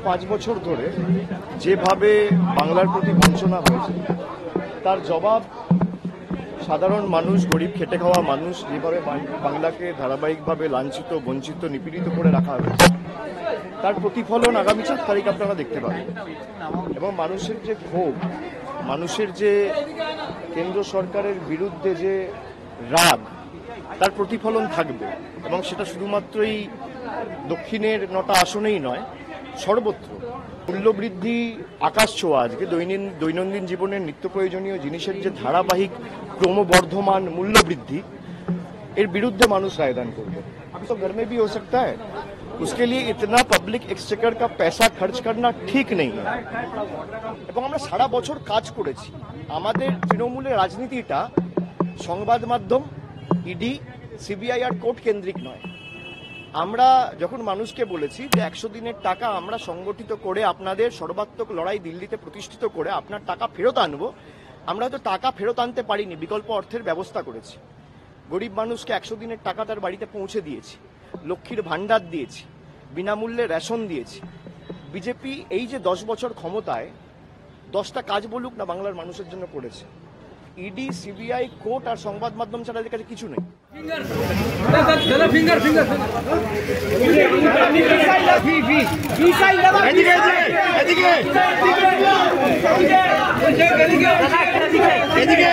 পাঁচ বছর ধরে যেভাবে বাংলার প্রতি বঞ্চনা হয়েছে তার জবাব সাধারণ মানুষ, গরিব খেটে খাওয়া মানুষ যেভাবে বাংলাকে ধারাবাহিকভাবে লাঞ্ছিত, বঞ্চিত, নিপীড়িত করে রাখা হয়েছে তার প্রতিফলন আগামী 4 তারিখ আপনারা দেখতে পাবেন। এবং মানুষের যে ক্ষোভ, মানুষের যে কেন্দ্র সরকারের বিরুদ্ধে যে রাগ, তার প্রতিফলন থাকবে। এবং সেটা শুধুমাত্রই দক্ষিণের 9টা আসনেই নয়, সর্বত্র। মূল্যবৃদ্ধি আকাশ ছোঁয়া। আজকে দৈনন্দিন জীবনের নিত্য প্রয়োজনীয় জিনিসের যে ধারাবাহিক ক্রমবর্ধমান মূল্যবৃদ্ধি, এর বিরুদ্ধে মানুষ রায়দান করবে। तो घर में भी हो सकता है, उसके लिए इतना पब्लिक एक्सचेकर का पैसा खर्च करना ठीक नहीं है। এবং আমরা সারা বছর কাজ করেছি। আমাদের তৃণমূলের রাজনীতিটা সংবাদ মাধ্যম, ইডি, সিবিআই আর কোর্ট কেন্দ্রিক নয়। আমরা যখন মানুষকে বলেছি যে 100 দিনের টাকা আমরা সংগঠিত করে আপনাদের সর্বাত্মক লড়াই দিল্লিতে প্রতিষ্ঠিত করে আপনার টাকা ফেরত আনবো, আমরা হয়তো টাকা ফেরত আনতে পারিনি, বিকল্প অর্থের ব্যবস্থা করেছি। গরিব মানুষকে 100 দিনের টাকা তার বাড়িতে পৌঁছে দিয়েছি, লক্ষ্মীর ভান্ডার দিয়েছি, বিনামূল্যে রেশন দিয়েছি। বিজেপি এই যে 10 বছর ক্ষমতায় 10টা কাজ বলুক না বাংলার মানুষের জন্য করেছে। ইডি, সিবিআই, কোর্ট আর সংবাদ মাধ্যম ছাড়া এদের কাছে কিছু নেই। এদিকে